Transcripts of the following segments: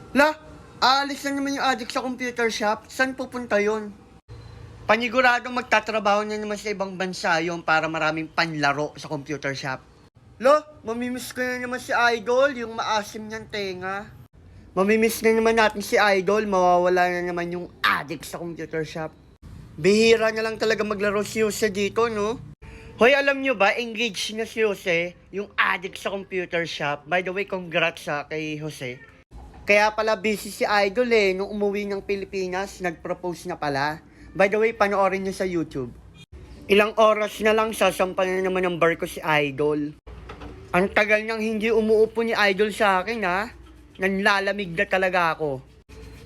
La, aalis na naman yung adik sa computer shop. Saan pupunta yon? Paniguradong magtatrabaho na naman sa ibang bansa yon para maraming panlaro sa computer shop. Lo, mamimiss ko na naman si Idol, yung maasim niyang tenga. Mamimiss na naman natin si Idol, mawawala na naman yung adik sa computer shop. Bihira na lang talaga maglaro si Jose dito, no? Hoy, alam nyo ba, engaged na si Jose, yung adik sa computer shop. By the way, congrats kay Jose. Kaya pala busy si Idol nung umuwi ng Pilipinas, nag-propose na pala. By the way, panoorin niyo sa YouTube. Ilang oras na lang sasampan na naman ng barko si Idol. Ang tagal nang hindi umuupo ni Idol sa akin Nanlalamig na talaga ako.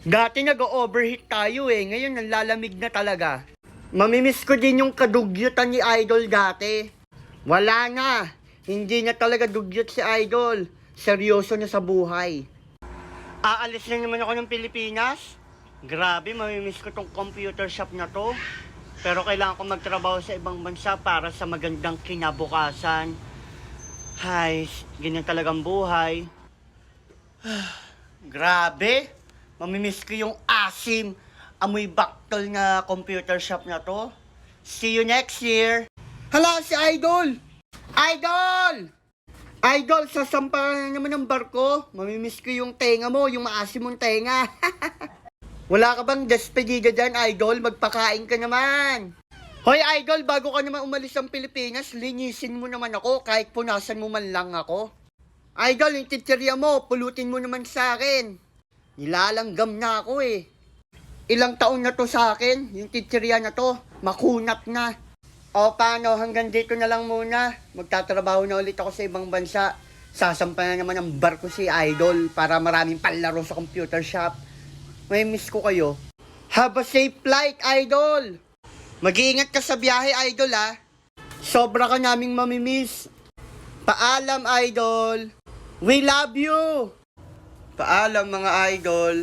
Dati nag-overheat tayo ngayon nanlalamig na talaga. Mamimiss ko din yung kadugyutan ni Idol dati. Wala na, hindi na talaga dugyot si Idol. Seryoso na sa buhay. Aalis na naman ako ng Pilipinas. Grabe, mamimiss ko tong computer shop na to. Pero kailangan ko magtrabaho sa ibang bansa para sa magandang kinabukasan. Hay, ganyan talagang buhay. Grabe, mamimiss ko yung asim, amoy baktol na computer shop na to. See you next year. Hala, si Idol! Idol! Idol, sasamparan na naman ng barko. Mamimiss ko yung tenga mo, yung maasim mong tenga. Wala ka bang despedida dyan, Idol? Magpakain ka naman. Hoy, Idol, bago ka naman umalis ng Pilipinas, linisin mo naman ako kahit punasan mo man lang ako. Idol, yung chichirya mo, pulutin mo naman sa akin. Nilalanggam na ako Ilang taon na to sa akin, yung chichirya na to, makunat na. O paano, hanggang dito na lang muna. Magtatrabaho na ulit ako sa ibang bansa. Sasampa na naman ang barko si Idol para maraming panlaro sa computer shop. May miss ko kayo. Have a safe flight, Idol! Mag-iingat ka sa biyahe, Idol Sobra ka naming mamimiss. Paalam, Idol! We love you! Paalam, mga Idol!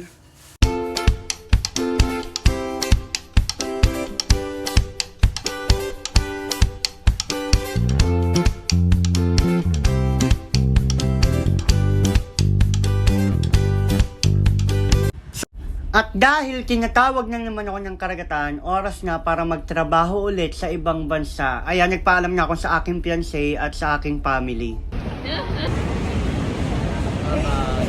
At dahil tinatawag na naman ako ng karagatan, oras na para magtrabaho ulit sa ibang bansa. Ayan, nagpaalam na ako sa aking fiancé at sa aking family.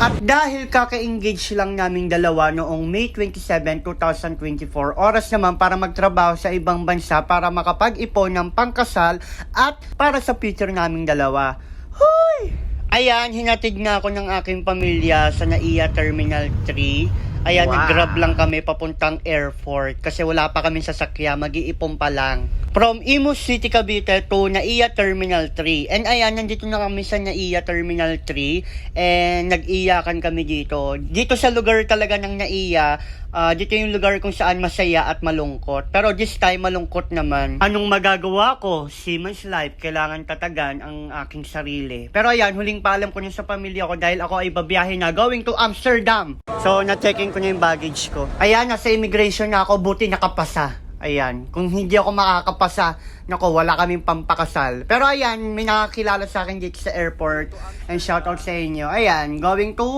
At dahil kaka-engage lang naming dalawa noong May 27, 2024, oras naman para magtrabaho sa ibang bansa para makapag-ipon ng pangkasal at para sa future naming dalawa. Hoy! Ayan, hinatid na ako ng aking pamilya sa NAIA Terminal 3. Ayan, wow. Nag-grab lang kami papuntang airport kasi wala pa kami sasakyan, mag-iipon pa lang. From Imus City, Cavite to NAIA Terminal 3. And ayan, nandito na kami sa NAIA Terminal 3 and nag-iyakan kami dito. Dito sa lugar talaga ng NAIA, dito yung lugar kung saan masaya at malungkot. Pero this time, malungkot naman. Anong magagawa ko? Seaman's life, kailangan tatagan ang aking sarili. Pero ayan, huling paalam ko na sa pamilya ko dahil ako ay babiyahe na going to Amsterdam. So, na-checking ko na yung baggage ko. Ayan, nasa immigration na ako, buti nakapasa. Ayan, kung hindi ako makakapasa, nako, wala kaming pampakasal. Pero ayan, may nakakilala sa akin dito sa airport. And shoutout sa inyo. Ayan, going to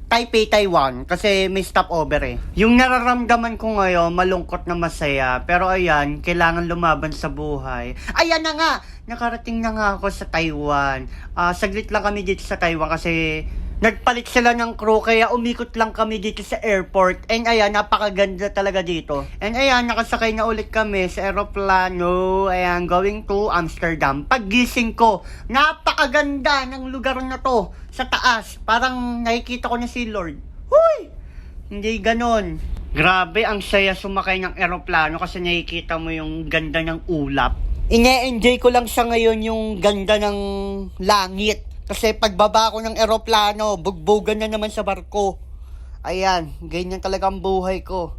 Taipei, Taiwan. Kasi may stopover Yung nararamdaman ko ngayon, malungkot na masaya. Pero ayan, kailangan lumaban sa buhay. Ayan na nga, nakarating na nga ako sa Taiwan. Saglit lang kami dito sa Taiwan kasi nagpalit sila ng crew kaya umikot lang kami dito sa airport. And ayan, napakaganda talaga dito. And ayan, nakasakay na ulit kami sa aeroplano. Ayan, going to Amsterdam. Paggising ko, napakaganda ng lugar na to. Sa taas, parang nakikita ko na si Lord. Huy! Hindi ganon. Grabe, ang saya sumakay ng aeroplano kasi nakikita mo yung ganda ng ulap. Ine-enjoy ko lang sa ngayon yung ganda ng langit. Kasi pagbaba ko ng eroplano, bugbugan na naman sa barko. Ayan, ganyan talaga ang buhay ko.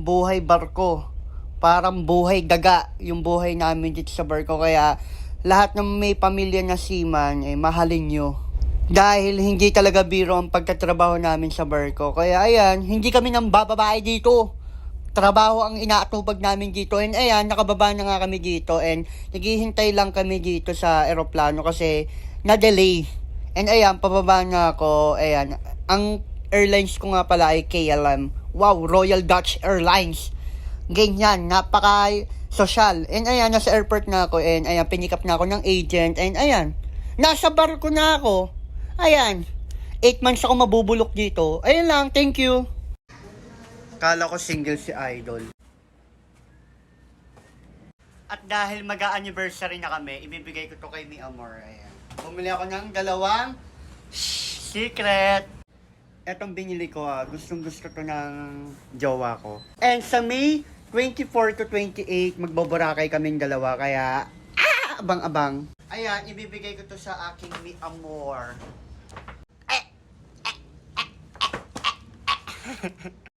Buhay barko. Parang buhay daga yung buhay namin dito sa barko. Kaya lahat ng may pamilya na seaman, mahalin nyo. Dahil hindi talaga biro ang pagtatrabaho namin sa barko. Kaya ayan, hindi kami nang bababae dito. Trabaho ang inaatubag namin dito. And ayan, nakababa na nga kami dito. And naghihintay lang kami dito sa eroplano kasi na-delay. And ayan, pababa na ako. Ayan, ang airlines ko nga pala ay KLM. Wow, Royal Dutch Airlines. Ganyan, napaka-social. And ayan, nasa airport na ako. And ayan, pinikap na ako ng agent. And ayan, nasa barko na ako. Ayan, 8 months ako mabubulok dito. Ayan lang, thank you. Kala ko single si Idol. At dahil mag-a-anniversary na kami, ibibigay ko to kay Mi Amor. Ayan. Bumili ako ng dalawang secret. Etong binili ko, gustong gusto to ng jowa ko. And sa May 24 to 28, magboborakay kaming dalawa. Kaya, abang-abang. Ayan, ibibigay ko to sa aking Mi Amor.